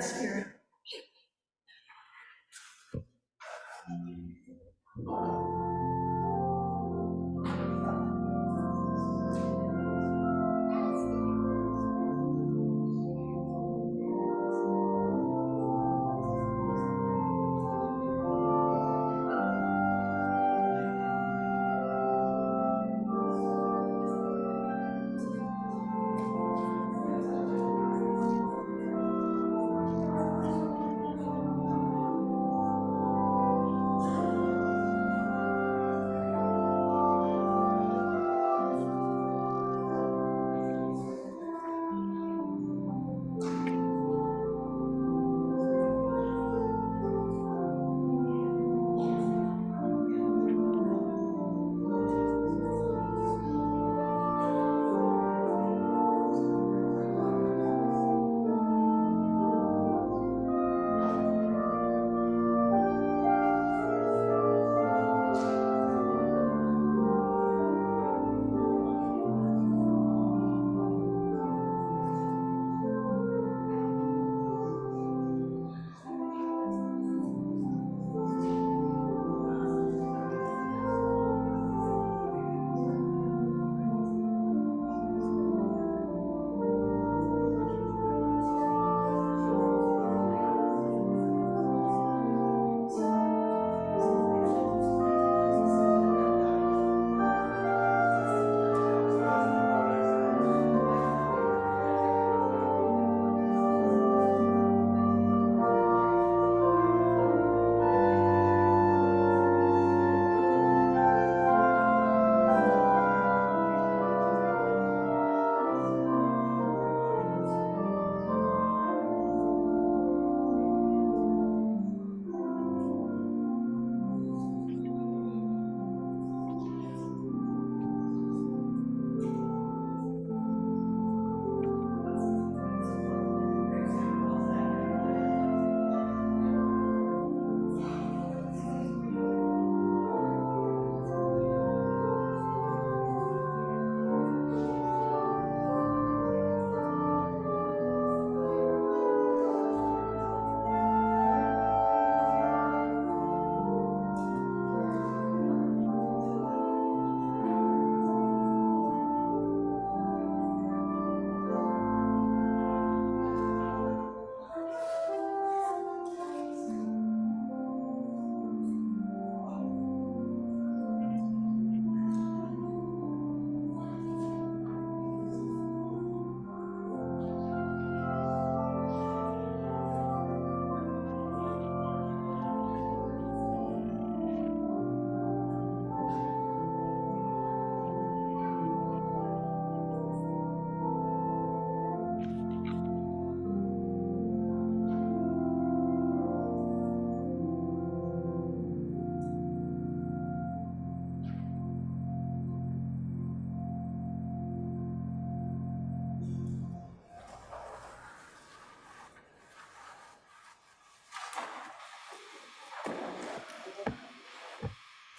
the Spirit.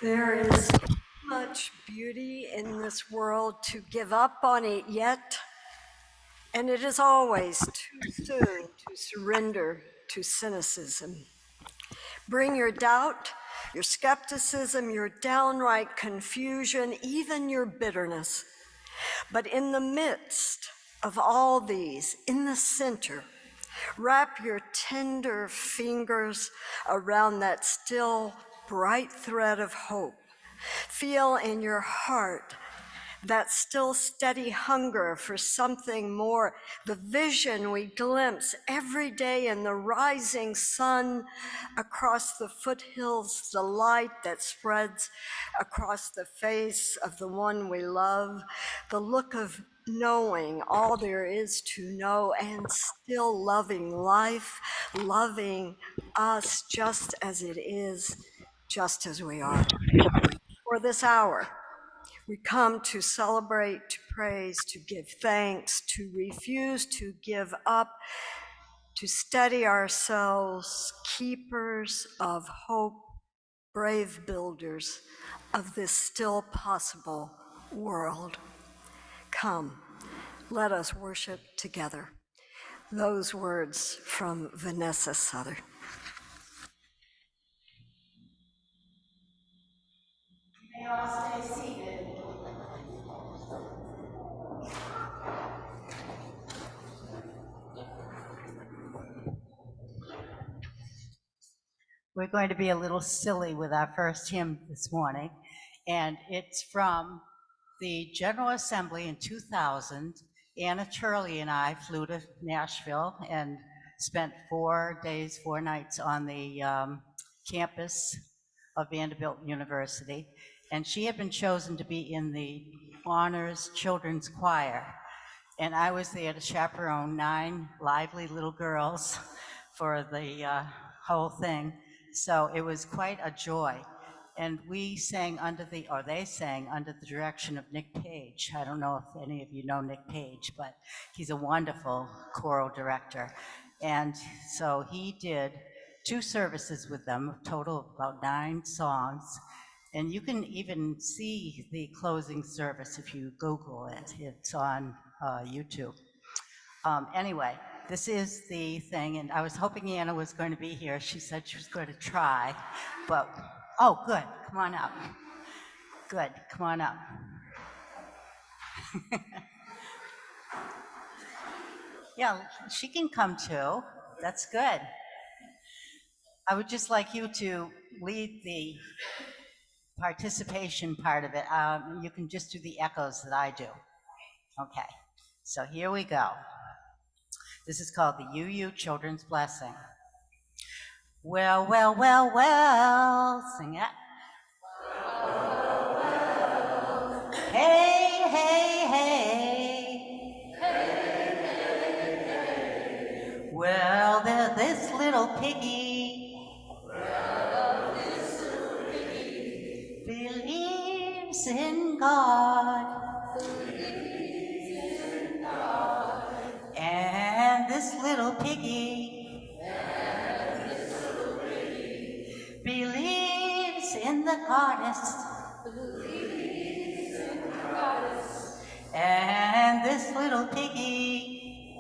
There is so much beauty in this world to give up on it yet, and it is always too soon to surrender to cynicism. Bring your doubt, your skepticism, your downright confusion, even your bitterness. But in the midst of all these, in the center, wrap your tender fingers around that still bright thread of hope. Feel in your heart that still steady hunger for something more, the vision we glimpse every day in the rising sun across the foothills, the light that spreads across the face of the one we love, the look of knowing all there is to know and still loving life, loving us just as it is, just as we are. For this hour, we come to celebrate, to praise, to give thanks, to refuse to give up, to steady ourselves, keepers of hope, brave builders of this still possible world. Come, let us worship together. those words from Vanessa Sutter. You may all stay seated. We're going to be a little silly with our first hymn this morning, and it's from the General Assembly in 2000. Anna Turley and I flew to Nashville and spent 4 days, 4 nights on the campus of Vanderbilt University, and she had been chosen to be in the Honors Children's Choir, and I was there to chaperone 9 lively little girls for the whole thing. So it was quite a joy. And we sang they sang under the direction of Nick Page. I don't know if any of you know Nick Page, but he's a wonderful choral director. And so he did 2 services with them, a total of about 9 songs. And you can even see the closing service if you Google it. It's on YouTube. Anyway, this is the thing, and I was hoping Anna was going to be here. She said she was going to try, but, oh, good, come on up. Good, come on up. Yeah, she can come too. That's good. I would just like you to lead the participation part of it. You can just do the echoes that I do. Okay, so here we go. This is called the UU Children's Blessing. Well, well, well, well, sing it. Well, well, well. Hey, hey, hey. Hey, hey, hey. Well, there's this little piggy. Well, this little piggy believes in God. Believes in God. And this little piggy believes in the goddess. Believes in the goddess. And this little piggy.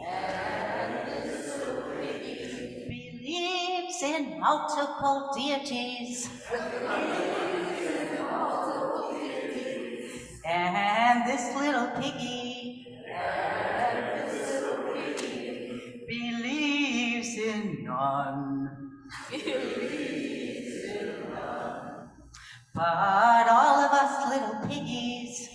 Believes in multiple deities. Believes in multiple deities. And this little piggy. Believes in none. But all of us little piggies,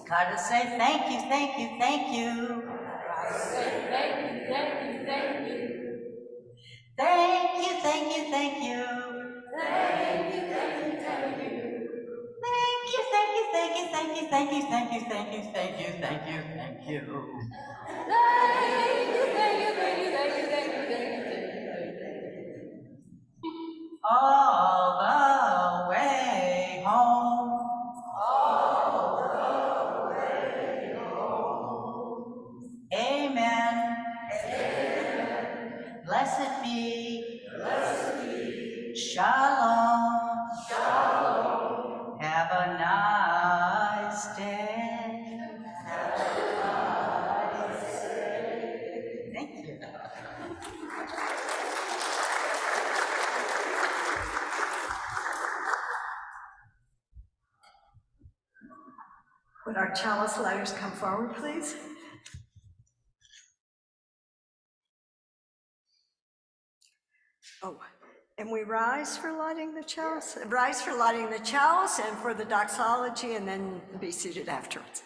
gotta say thank you, thank you, thank you. Gotta say thank you, thank you, thank you. Thank you, thank you, thank you. Thank you, thank you, thank you. Thank you, thank you, thank you, thank you, thank you, thank you, thank you, thank you, thank you, thank you. Thank you, thank you, thank you, thank you, thank you, all the way home. All the way home. Amen. Amen. Blessed be. Blessed be. Shalom. Shalom. Have a nice day. Have a nice day. Thank you. Would our chalice lighters come forward, please? Oh, and we rise for lighting the chalice, rise for lighting the chalice and for the doxology, and then be seated afterwards.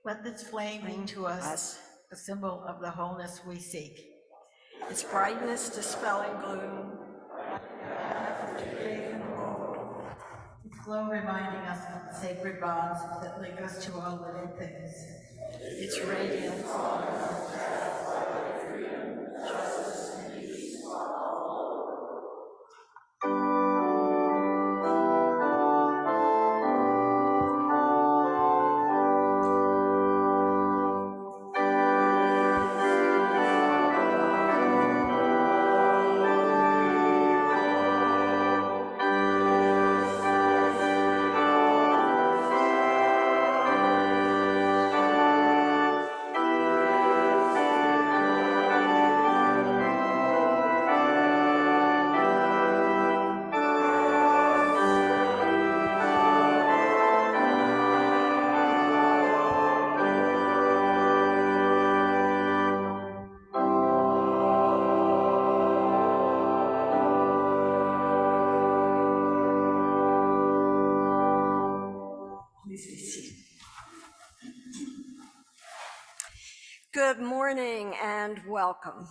Let this flame be to us a symbol of the wholeness we seek. Its brightness dispelling gloom. Its glow reminding us of the sacred bonds that link us to all living things. its radiance. Please be seated. Good morning and welcome.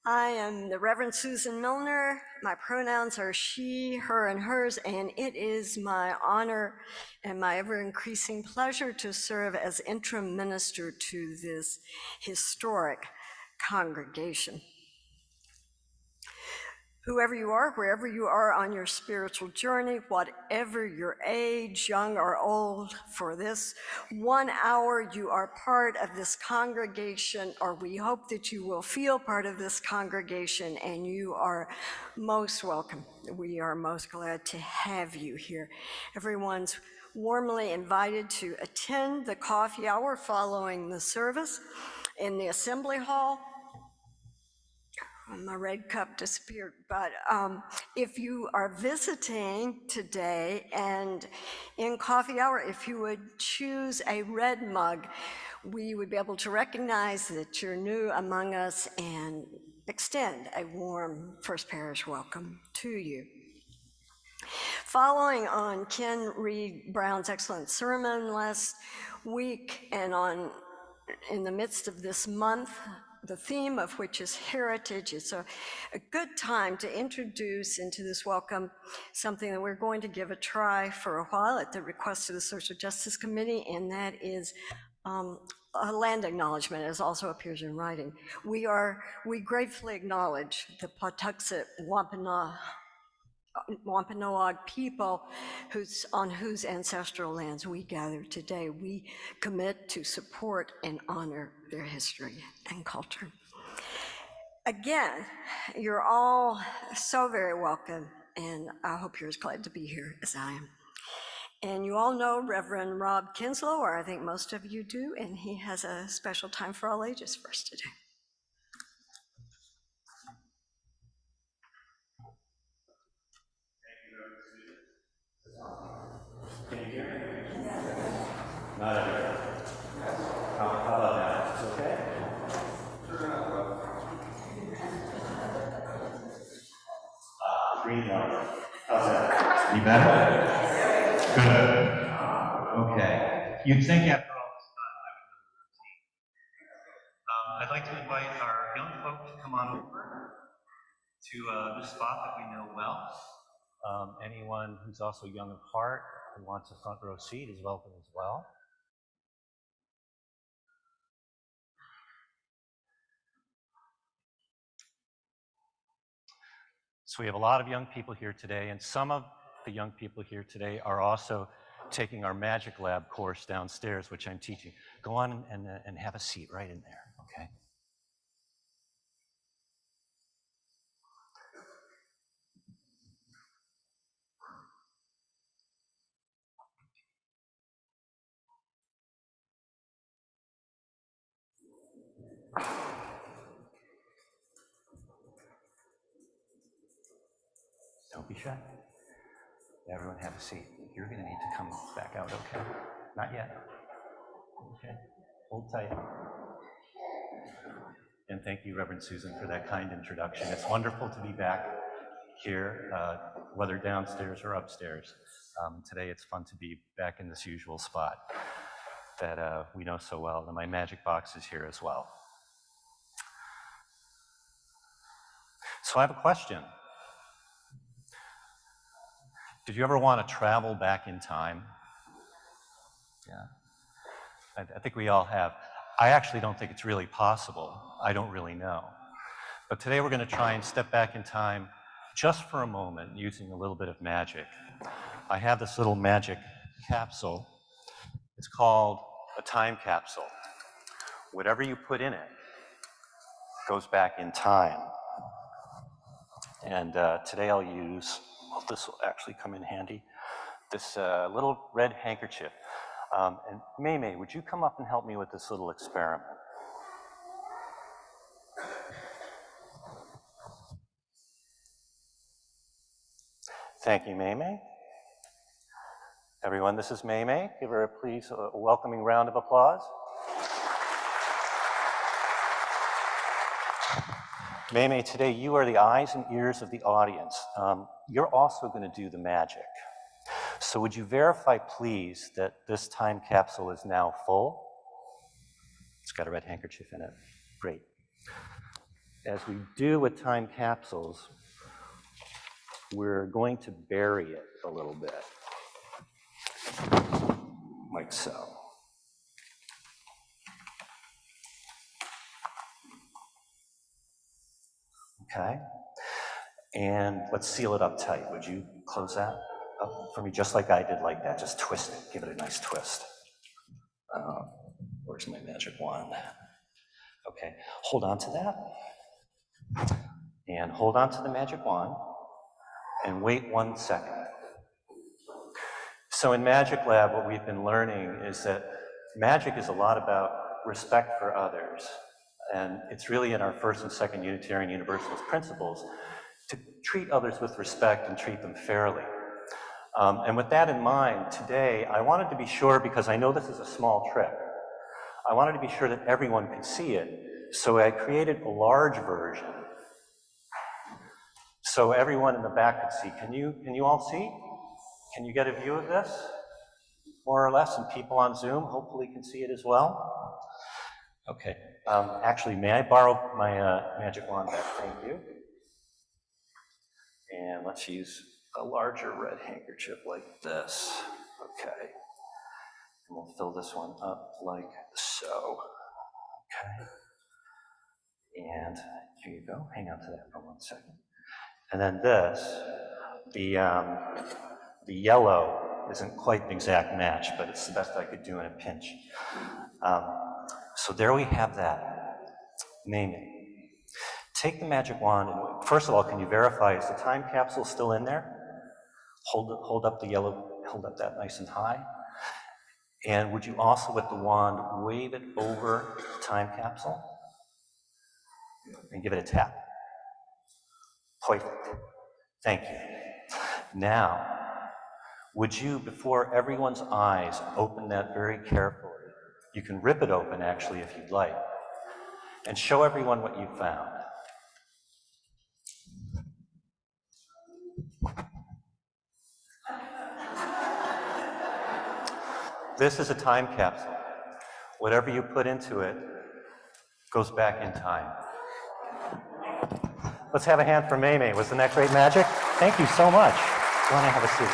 I am the Reverend Susan Milner. My pronouns are she, her, and hers, and it is my honor and my ever-increasing pleasure to serve as interim minister to this historic congregation. Whoever you are, wherever you are on your spiritual journey, whatever your age, young or old, for this 1 hour you are part of this congregation, or we hope that you will feel part of this congregation, and you are most welcome. We are most glad to have you here. Everyone's warmly invited to attend the coffee hour following the service in the Assembly Hall. My red cup disappeared, but if you are visiting today and in coffee hour, if you would choose a red mug, we would be able to recognize that you're new among us and extend a warm First Parish welcome to you. Following on Ken Reed Brown's excellent sermon last week and in the midst of this month, the theme of which is heritage, it's a good time to introduce into this welcome something that we're going to give a try for a while at the request of the Social Justice Committee, and that is a land acknowledgement, as also appears in writing. We gratefully acknowledge the Patuxet Wampanoag people on whose ancestral lands we gather today. We commit to support and honor their history and culture. Again, you're all so very welcome, and I hope you're as glad to be here as I am. And you all know Reverend Rob Kinslow, or I think most of you do, and he has a special time for all ages for us today. Can you hear me? Not everyone. How about now? It's okay? Green light. How's that? Any better? Good. Okay. You'd think after all this time I would know the routine. I'd like to invite our young folk to come on over to this spot that we know well. Anyone who's also young of heart who wants a front row seat is welcome as well. So we have a lot of young people here today, and some of the young people here today are also taking our Magic Lab course downstairs, which I'm teaching. Go on and have a seat right in there, okay? Don't be shy. Everyone have a seat. You're going to need to come back out, okay? Not yet. Okay. Hold tight. And thank you, Reverend Susan, for that kind introduction. It's wonderful to be back here, whether downstairs or upstairs. Today it's fun to be back in this usual spot that we know so well. And my magic box is here as well. So I have a question. Did you ever want to travel back in time? Yeah. I think we all have. I actually don't think it's really possible. I don't really know. But today we're going to try and step back in time just for a moment using a little bit of magic. I have this little magic capsule. It's called a time capsule. Whatever you put in it goes back in time. And today I'll use, well, this will actually come in handy, this little red handkerchief. And May, would you come up and help me with this little experiment? Thank you, May. Everyone, this is May. Give her, please, a welcoming round of applause. May, today you are the eyes and ears of the audience. You're also going to do the magic. So would you verify, please, that this time capsule is now full? It's got a red handkerchief in it. Great. As we do with time capsules, we're going to bury it a little bit, like so. Okay, and let's seal it up tight. Would you close that up for me, just like I did, like that? Just twist it, give it a nice twist. Where's my magic wand? Okay, hold on to that, and hold on to the magic wand, and wait 1 second. So in Magic Lab, what we've been learning is that magic is a lot about respect for others. And it's really in our first and second Unitarian Universalist principles to treat others with respect and treat them fairly. And with that in mind, today, I wanted to be sure, because I know this is a small trick, I wanted to be sure that everyone could see it. So I created a large version so everyone in the back could see. Can you all see? Can you get a view of this, more or less? And people on Zoom hopefully can see it as well. Okay. Actually, may I borrow my magic wand back? Thank you. And let's use a larger red handkerchief like this. Okay. And we'll fill this one up like so. Okay. And here you go. Hang on to that for 1 second. And then this, the yellow isn't quite an exact match, but it's the best I could do in a pinch. So there we have that. May. Take the magic wand, and first of all, can you verify, is the time capsule still in there? Hold up the yellow, hold up that nice and high. And would you also, with the wand, wave it over the time capsule? And give it a tap. Perfect. Thank you. Now, would you, before everyone's eyes, open that very carefully? You can rip it open, actually, if you'd like, and show everyone what you found. This is a time capsule. Whatever you put into it goes back in time. Let's have a hand for May. Wasn't that great magic? Thank you so much. Go on and have a seat.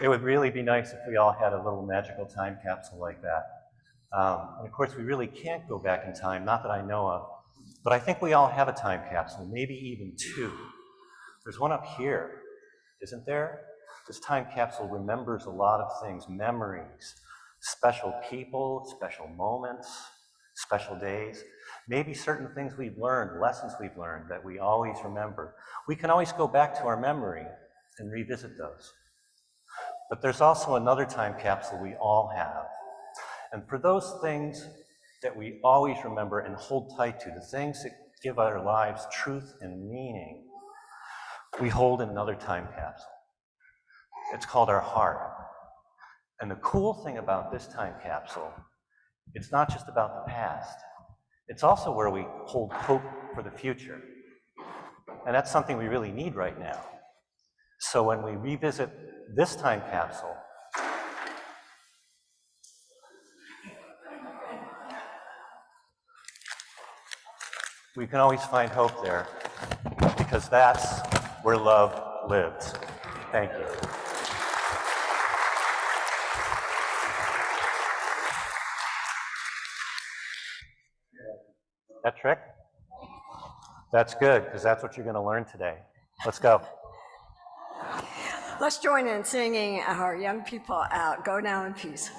It would really be nice if we all had a little magical time capsule like that. And of course, we really can't go back in time, not that I know of, but I think we all have a time capsule, maybe even two. There's one up here, isn't there? This time capsule remembers a lot of things, memories, special people, special moments, special days, maybe certain things we've learned, lessons we've learned that we always remember. We can always go back to our memory and revisit those. But there's also another time capsule we all have. And for those things that we always remember and hold tight to, the things that give our lives truth and meaning, we hold in another time capsule. It's called our heart. And the cool thing about this time capsule, it's not just about the past. It's also where we hold hope for the future. And that's something we really need right now. So when we revisit this time capsule, we can always find hope there, because that's where love lives. Thank you. That trick? That's good, because that's what you're going to learn today. Let's go. Let's join in singing our young people out. Go now in peace.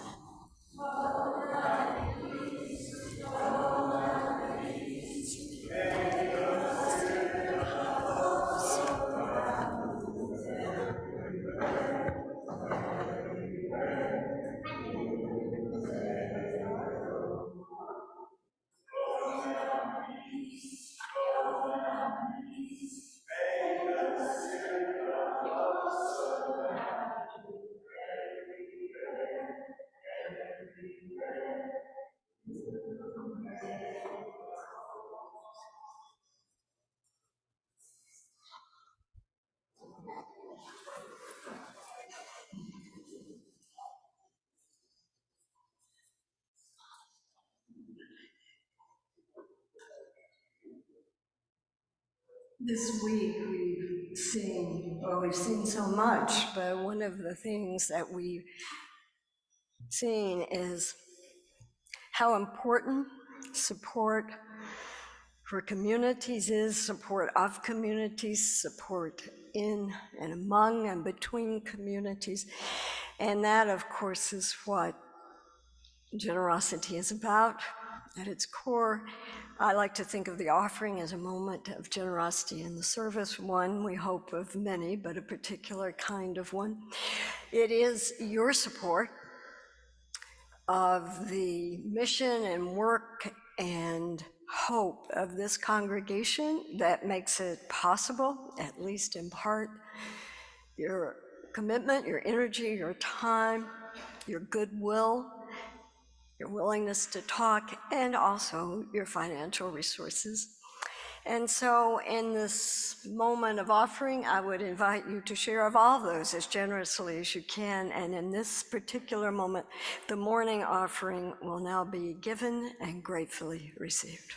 This week we've seen so much, but one of the things that we've seen is how important support for communities is, support of communities, support in and among and between communities. And that, of course, is what generosity is about at its core. I like to think of the offering as a moment of generosity in the service, one we hope of many, but a particular kind of one. It is your support of the mission and work and hope of this congregation that makes it possible, at least in part. Your commitment, your energy, your time, your goodwill, your willingness to talk, and also your financial resources. And so in this moment of offering, I would invite you to share of all of those as generously as you can. And in this particular moment, the morning offering will now be given and gratefully received.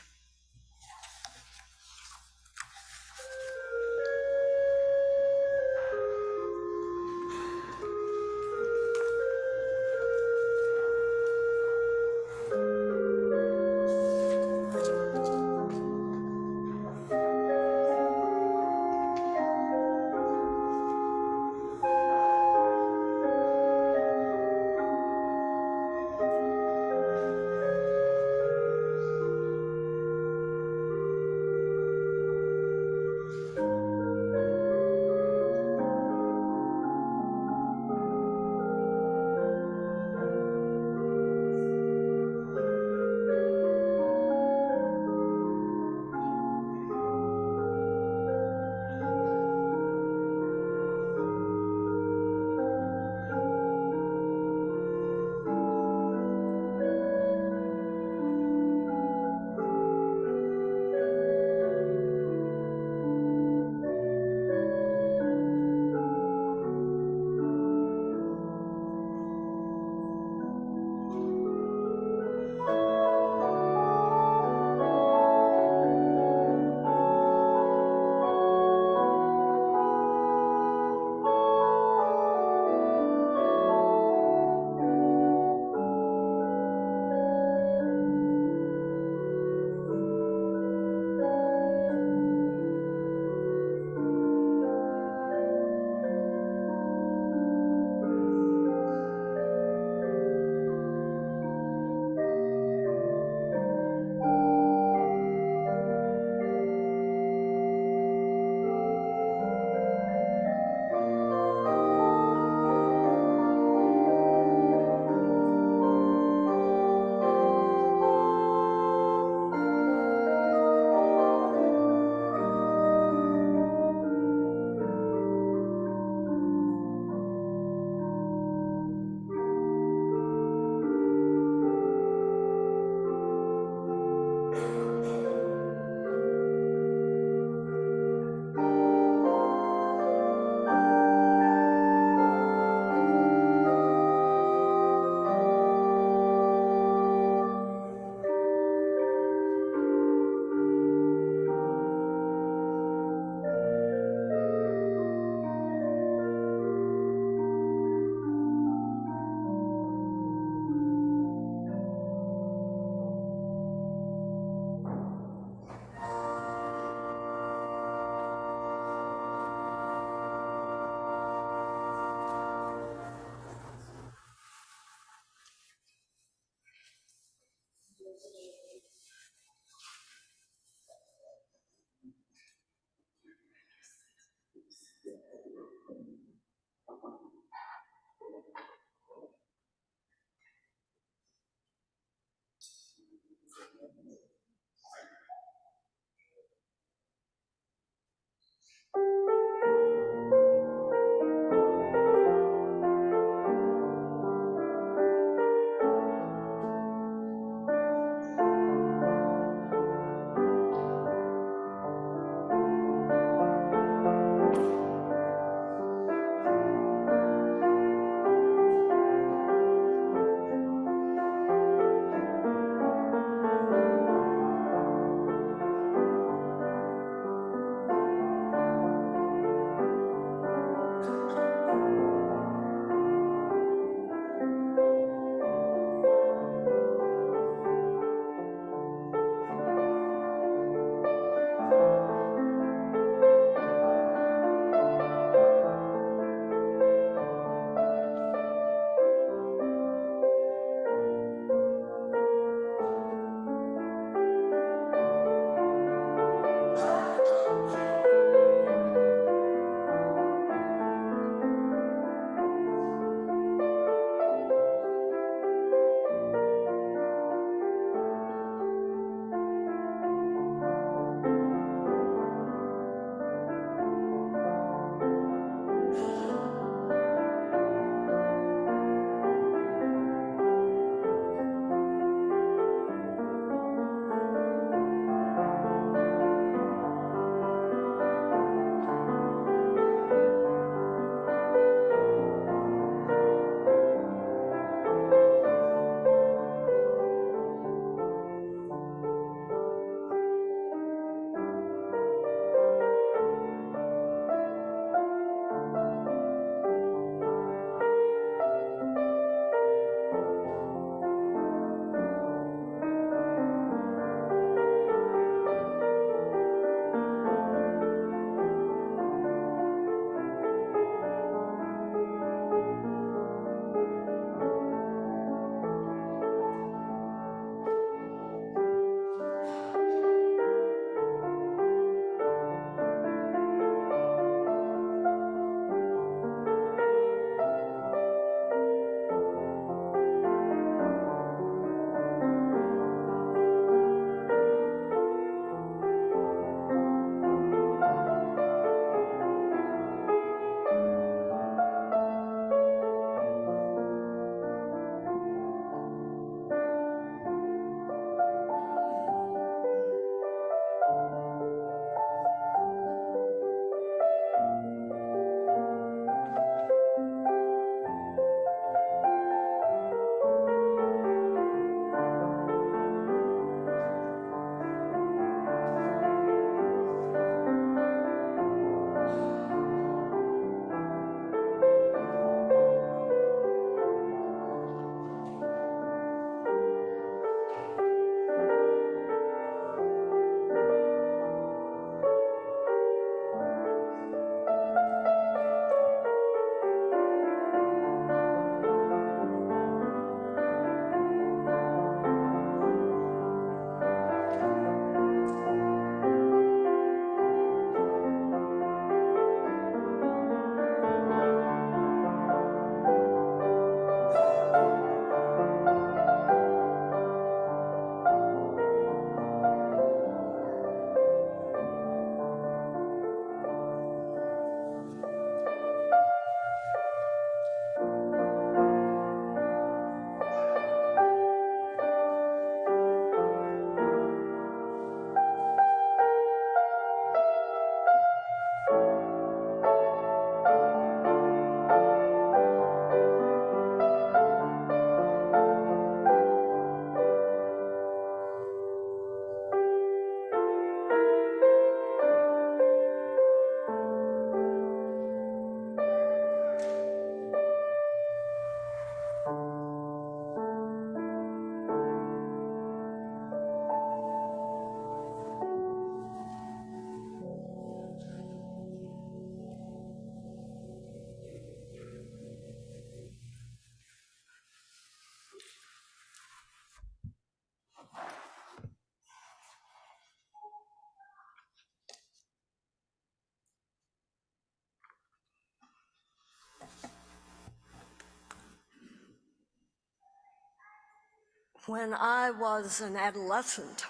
When I was an adolescent,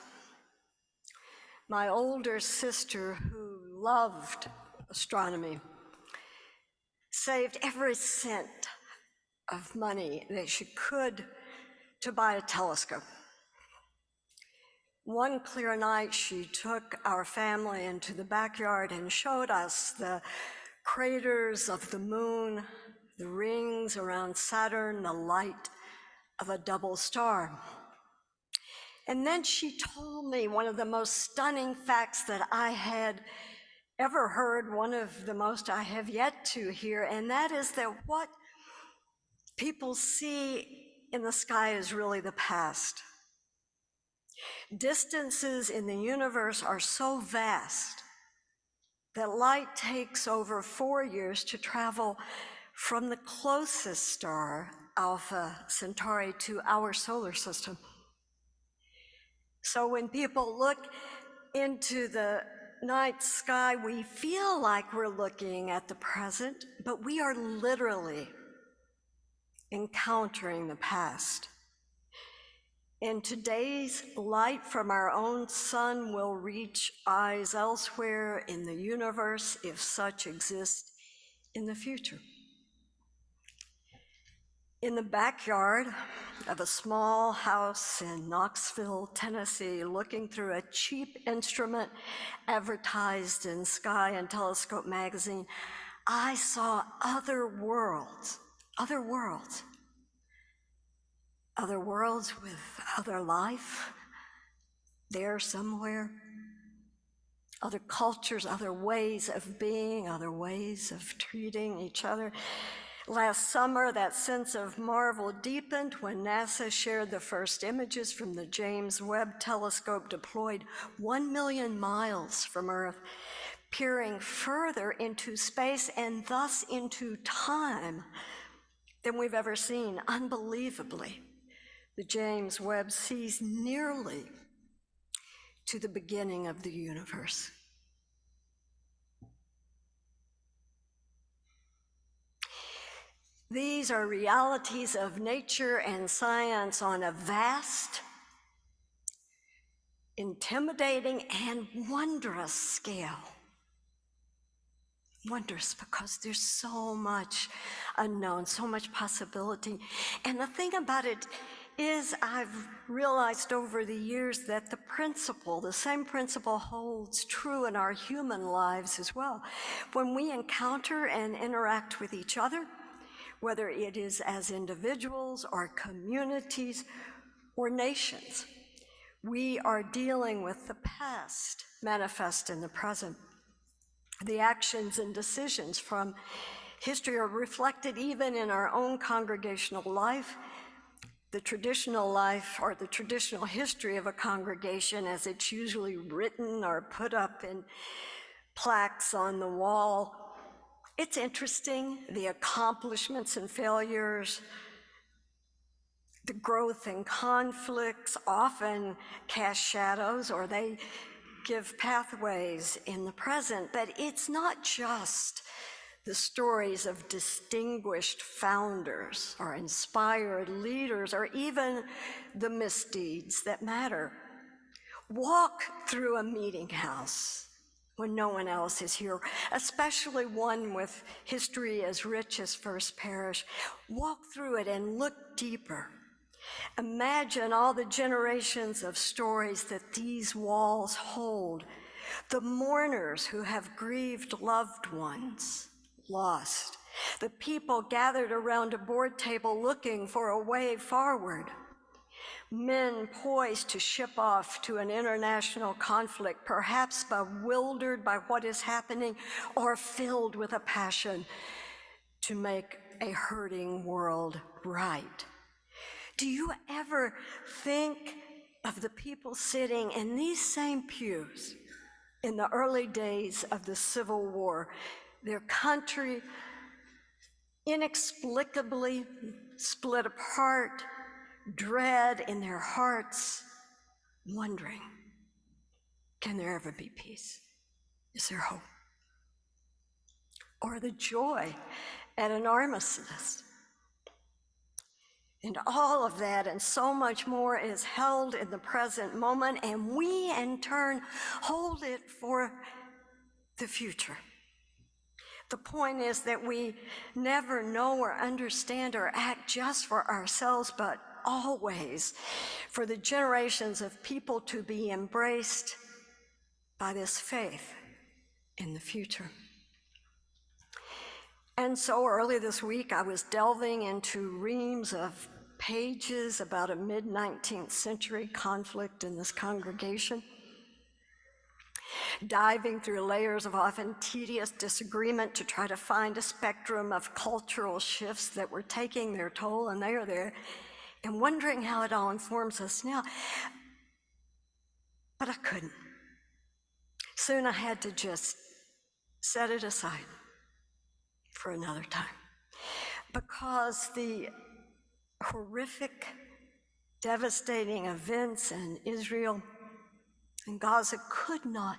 my older sister, who loved astronomy, saved every cent of money that she could to buy a telescope. One clear night, she took our family into the backyard and showed us the craters of the moon, the rings around Saturn, the light of a double star. And then she told me one of the most stunning facts that I had ever heard, one of the most I have yet to hear, and that is that what people see in the sky is really the past. Distances in the universe are so vast that light takes over 4 years to travel from the closest star, Alpha Centauri, to our solar system. So when people look into the night sky, we feel like we're looking at the present, but we are literally encountering the past. In today's light from our own sun will reach eyes elsewhere in the universe, if such exist in the future. In the backyard of a small house in Knoxville, Tennessee, looking through a cheap instrument advertised in Sky and Telescope magazine, I saw other worlds with other life there somewhere, other cultures, other ways of being, other ways of treating each other. Last summer, that sense of marvel deepened when NASA shared the first images from the James Webb Telescope, deployed 1 million miles from Earth, peering further into space and thus into time than we've ever seen. Unbelievably, the James Webb sees nearly to the beginning of the universe. These are realities of nature and science on a vast, intimidating, and wondrous scale. Wondrous because there's so much unknown, so much possibility. And the thing about it is, I've realized over the years that the same principle holds true in our human lives as well. When we encounter and interact with each other, whether it is as individuals or communities or nations, we are dealing with the past manifest in the present. The actions and decisions from history are reflected even in our own congregational life, the traditional life or the traditional history of a congregation as it's usually written or put up in plaques on the wall. It's interesting, the accomplishments and failures, the growth and conflicts often cast shadows or they give pathways in the present, but it's not just the stories of distinguished founders or inspired leaders or even the misdeeds that matter. Walk through a meeting house when no one else is here, especially one with history as rich as First Parish. Walk through it and look deeper. Imagine all the generations of stories that these walls hold, the mourners who have grieved loved ones lost, the people gathered around a board table looking for a way forward, men poised to ship off to an international conflict, perhaps bewildered by what is happening or filled with a passion to make a hurting world right. Do you ever think of the people sitting in these same pews in the early days of the Civil War, their country inexplicably split apart, dread in their hearts, wondering, can there ever be peace? Is there hope? Or the joy at an armistice? And all of that and so much more is held in the present moment, and we in turn hold it for the future. The point is that we never know or understand or act just for ourselves, but always for the generations of people to be embraced by this faith in the future. And so early this week, I was delving into reams of pages about a mid-19th century conflict in this congregation, diving through layers of often tedious disagreement to try to find a spectrum of cultural shifts that were taking their toll, and they are there, and wondering how it all informs us now. But I couldn't. Soon I had to just set it aside for another time, because the horrific, devastating events in Israel and Gaza could not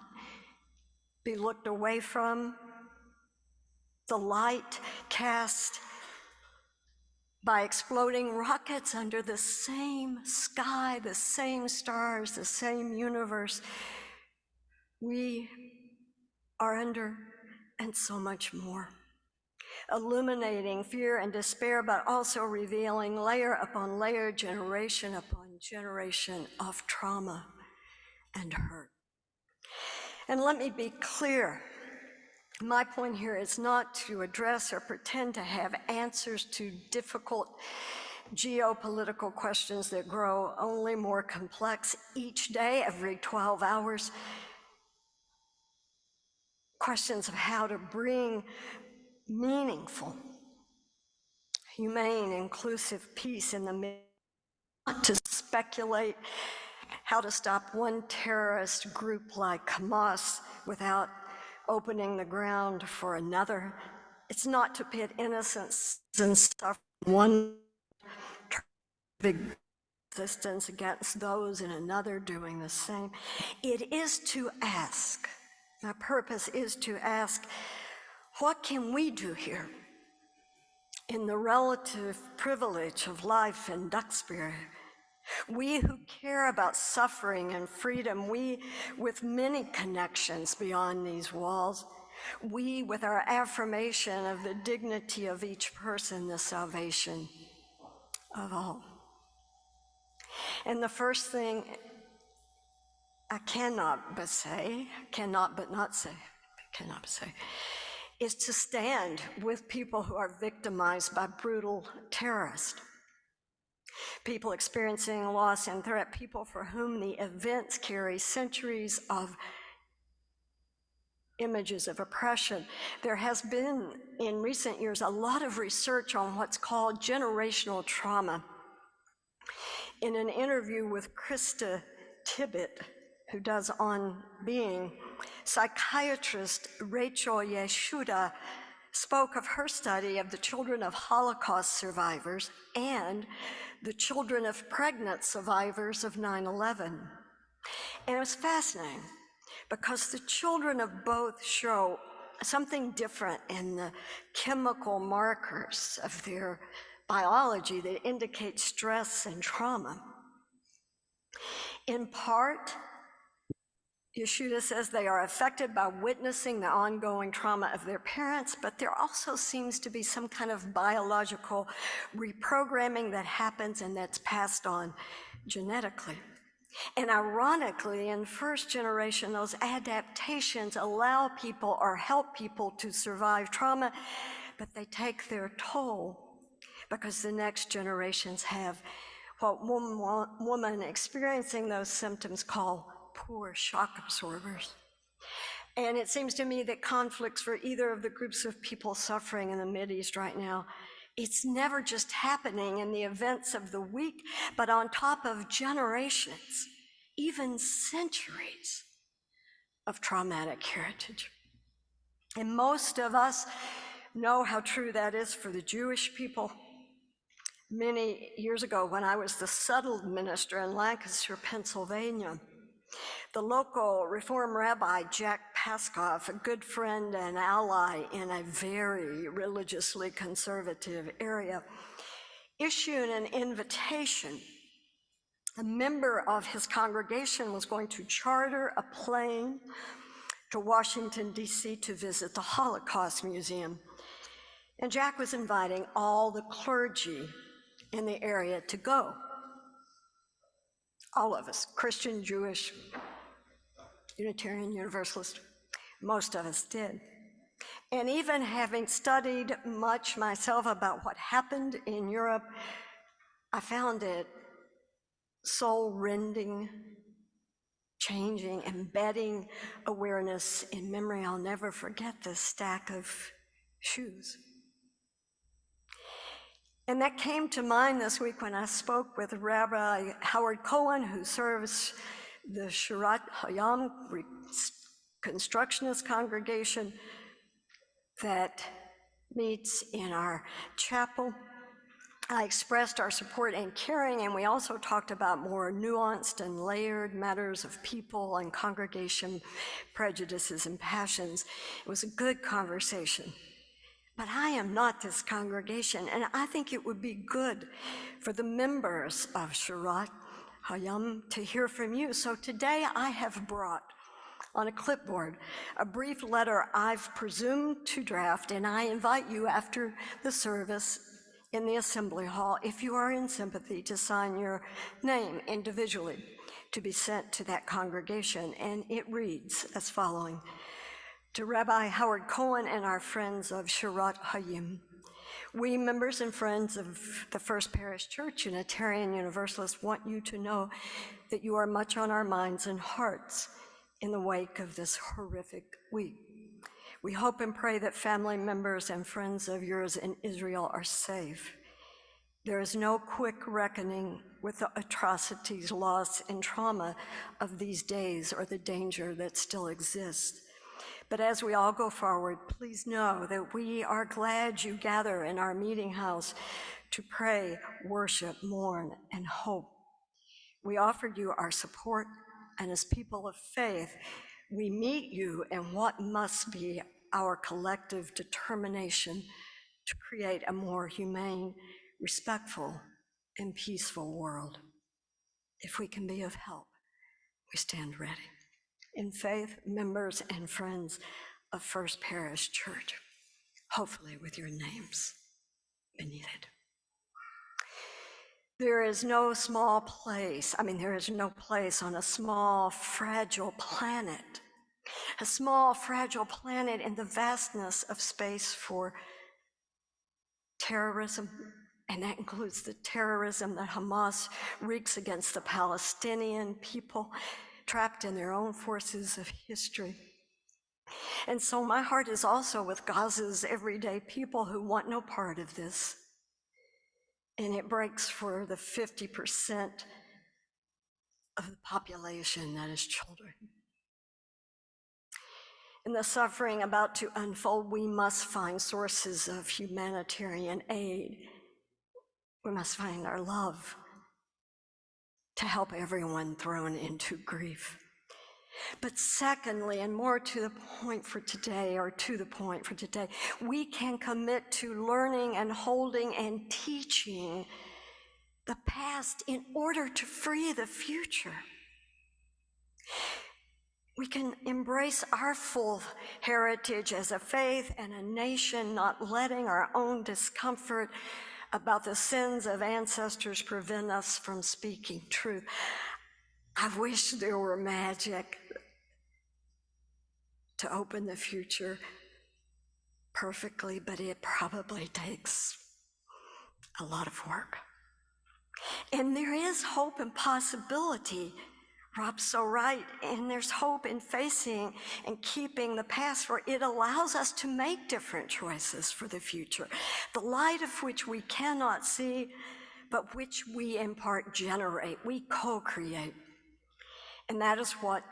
be looked away from. The light cast by exploding rockets under the same sky, the same stars, the same universe we are under, and so much more. Illuminating fear and despair, but also revealing layer upon layer, generation upon generation of trauma and hurt. And let me be clear, my point here is not to address or pretend to have answers to difficult geopolitical questions that grow only more complex each day, every 12 hours. Questions of how to bring meaningful, humane, inclusive peace in the midst, not to speculate how to stop one terrorist group like Hamas without opening the ground for another. It's not to pit innocence and suffering one big resistance against those in another doing the same. It is to ask, my purpose is to ask, what can we do here in the relative privilege of life in Duxbury? We who care about suffering and freedom, we with many connections beyond these walls, we with our affirmation of the dignity of each person, the salvation of all. And the first thing I cannot but not say, is to stand with people who are victimized by brutal terrorists. People experiencing loss and threat, people for whom the events carry centuries of images of oppression. There has been, in recent years, a lot of research on what's called generational trauma. In an interview with Krista Tippett, who does On Being, psychiatrist Rachel Yeshuda spoke of her study of the children of Holocaust survivors and the children of pregnant survivors of 9/11. And it was fascinating because the children of both show something different in the chemical markers of their biology that indicate stress and trauma. In part, Yeshuda says they are affected by witnessing the ongoing trauma of their parents, but there also seems to be some kind of biological reprogramming that happens and that's passed on genetically. And ironically, in first generation, those adaptations allow people or help people to survive trauma, but they take their toll because the next generations have what one woman experiencing those symptoms call poor shock absorbers. And it seems to me that conflicts for either of the groups of people suffering in the Mideast right now, it's never just happening in the events of the week, but on top of generations, even centuries of traumatic heritage. And most of us know how true that is for the Jewish people. Many years ago, when I was the settled minister in Lancaster, Pennsylvania, the local Reform rabbi, Jack Paskoff, a good friend and ally in a very religiously conservative area, issued an invitation. A member of his congregation was going to charter a plane to Washington, D.C. to visit the Holocaust Museum. And Jack was inviting all the clergy in the area to go. All of us, Christian, Jewish, Unitarian, Universalist, most of us did. And even having studied much myself about what happened in Europe, I found it soul-rending, changing, embedding awareness in memory. I'll never forget this stack of shoes. And that came to mind this week when I spoke with Rabbi Howard Cohen, who serves the Shirat Hayam Constructionist congregation that meets in our chapel. I expressed our support and caring, and we also talked about more nuanced and layered matters of people and congregation prejudices and passions. It was a good conversation. But I am not this congregation, and I think it would be good for the members of Shirat Hayam to hear from you. So today I have brought on a clipboard a brief letter I've presumed to draft, and I invite you after the service in the Assembly Hall, if you are in sympathy, to sign your name individually to be sent to that congregation. And it reads as following: to Rabbi Howard Cohen and our friends of Shirat Hayam, we members and friends of the First Parish Church, Unitarian Universalists, want you to know that you are much on our minds and hearts in the wake of this horrific week. We hope and pray that family members and friends of yours in Israel are safe. There is no quick reckoning with the atrocities, loss, and trauma of these days or the danger that still exists. But as we all go forward, please know that we are glad you gather in our meeting house to pray, worship, mourn, and hope. We offer you our support, and as people of faith, we meet you in what must be our collective determination to create a more humane, respectful, and peaceful world. If we can be of help, we stand ready. In faith, members and friends of First Parish Church, hopefully with your names beneath it. There is no small place, there is no place on a small, fragile planet, a small, fragile planet in the vastness of space for terrorism, and that includes the terrorism that Hamas wreaks against the Palestinian people trapped in their own forces of history. And so my heart is also with Gaza's everyday people who want no part of this. And it breaks for the 50% of the population that is children. In the suffering about to unfold, we must find sources of humanitarian aid. We must find our love to help everyone thrown into grief. But secondly, and more to the point for today, we can commit to learning and holding and teaching the past in order to free the future. We can embrace our full heritage as a faith and a nation, not letting our own discomfort about the sins of ancestors prevent us from speaking truth. I wish there were magic to open the future perfectly, but it probably takes a lot of work. And there is hope and possibility. Rob's so right, and there's hope in facing and keeping the past, for it allows us to make different choices for the future, the light of which we cannot see, but which we in part generate, we co-create. And that is what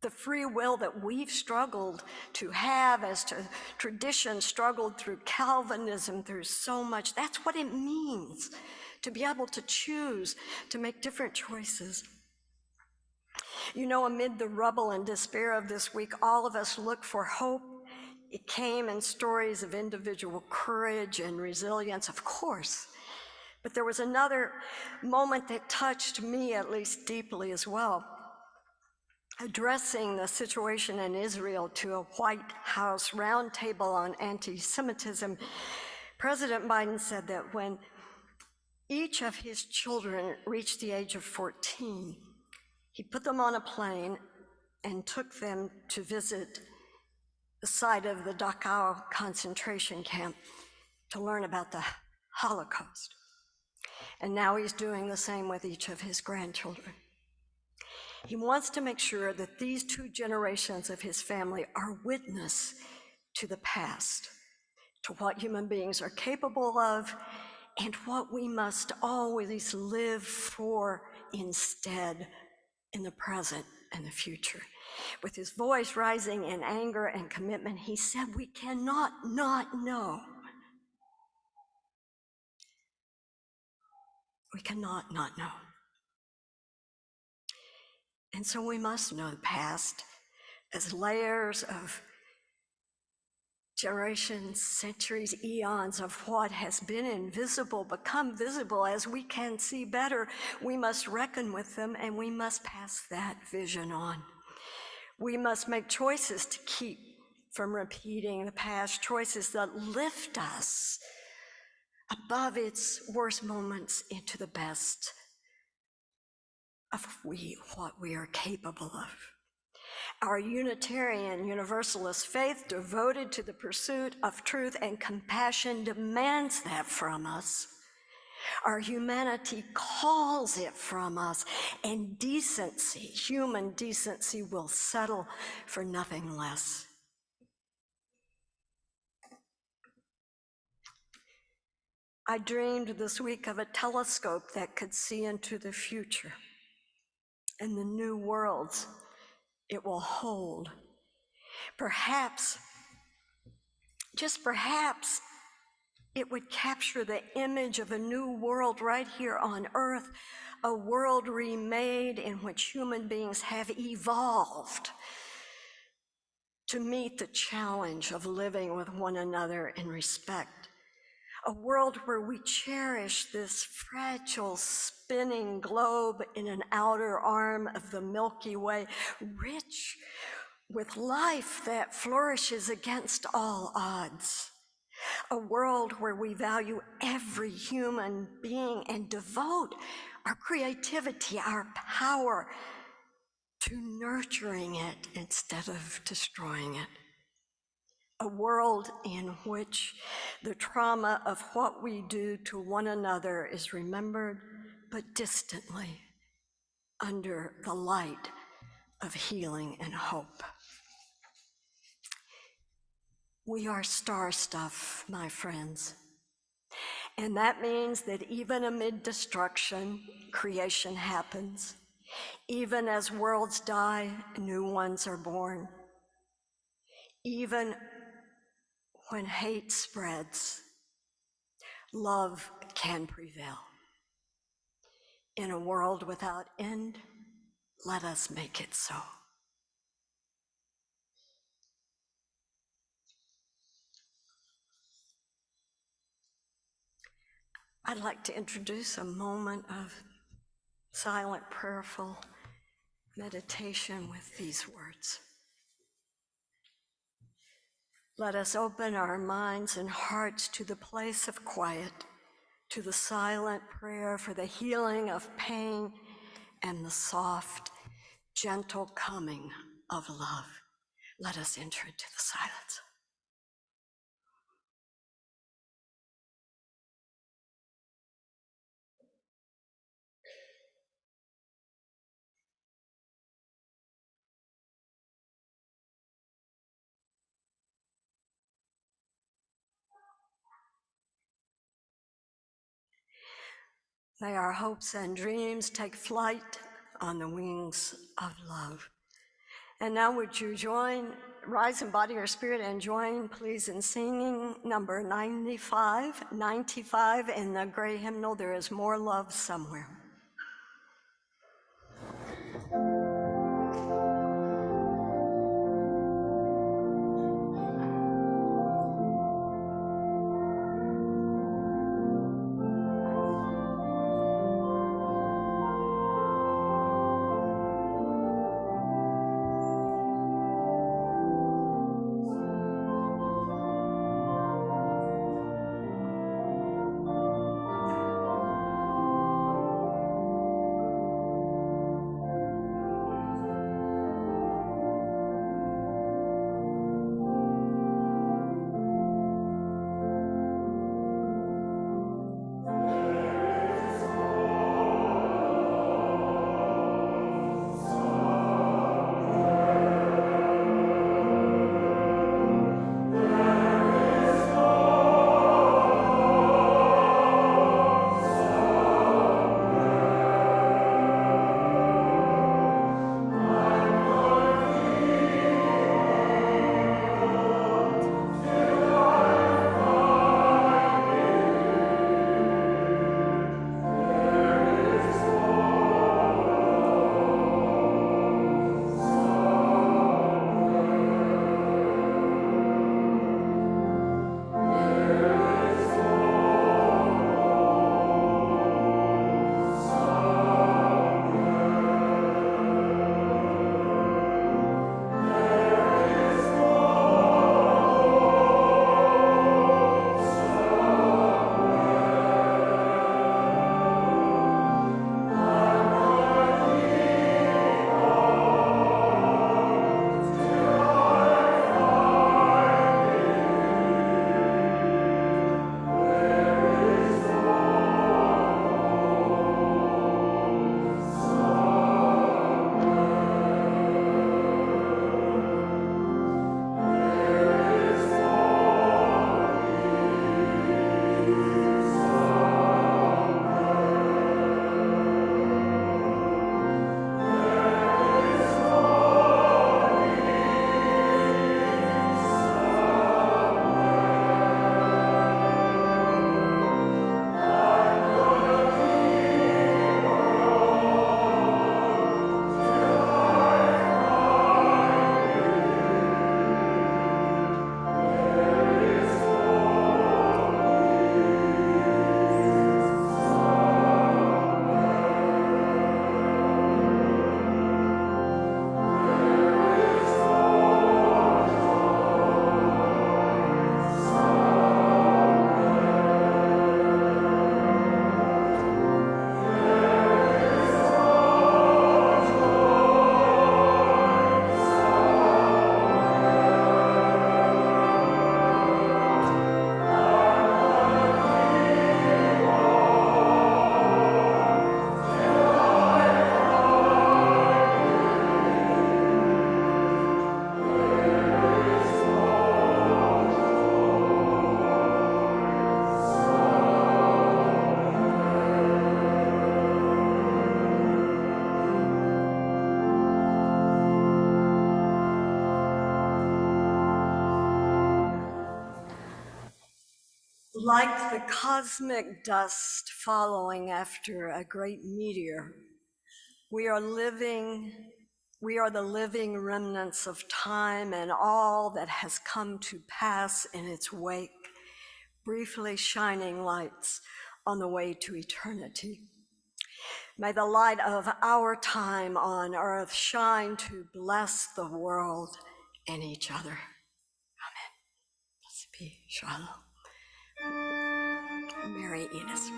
the free will that we've struggled to have as to tradition, struggled through Calvinism, through so much, that's what it means to be able to choose, to make different choices. You know, amid the rubble and despair of this week, all of us look for hope It came in stories of individual courage and resilience, of course. But there was another moment that touched me, at least deeply as well. Addressing the situation in Israel to a White House roundtable on anti-Semitism, President Biden said that when each of his children reached the age of 14, he put them on a plane and took them to visit the site of the Dachau concentration camp to learn about the Holocaust. And now he's doing the same with each of his grandchildren. He wants to make sure that these two generations of his family are witness to the past, to what human beings are capable of, and what we must always live for instead in the present and the future. With his voice rising in anger and commitment, he said, we cannot not know. We cannot not know. And so we must know the past as layers of generations, centuries, eons of what has been invisible become visible. As we can see better, we must reckon with them and we must pass that vision on. We must make choices to keep from repeating the past, choices that lift us above its worst moments into the best of what we are capable of. Our Unitarian Universalist faith, devoted to the pursuit of truth and compassion, demands that from us. Our humanity calls it from us, and decency, human decency, will settle for nothing less. I dreamed this week of a telescope that could see into the future and the new worlds it will hold. Perhaps, just perhaps, it would capture the image of a new world right here on Earth, a world remade in which human beings have evolved to meet the challenge of living with one another in respect. A world where we cherish this fragile, spinning globe in an outer arm of the Milky Way, rich with life that flourishes against all odds. A world where we value every human being and devote our creativity, our power to nurturing it instead of destroying it. A world in which the trauma of what we do to one another is remembered, but distantly, under the light of healing and hope. We are star stuff, my friends. And that means that even amid destruction, creation happens. Even as worlds die, new ones are born. Even when hate spreads, love can prevail. In a world without end, let us make it so. I'd like to introduce a moment of silent, prayerful meditation with these words. Let us open our minds and hearts to the place of quiet, to the silent prayer for the healing of pain and the soft, gentle coming of love. Let us enter into the silence. May our hopes and dreams take flight on the wings of love. And now would you rise in body or spirit and join, please, in singing number 95 in the gray hymnal, There Is More Love Somewhere. Like the cosmic dust following after a great meteor, we are the living remnants of time and all that has come to pass in its wake, briefly shining lights on the way to eternity. May the light of our time on earth shine to bless the world and each other. Amen. Blessed be Shalom. Mary Enos.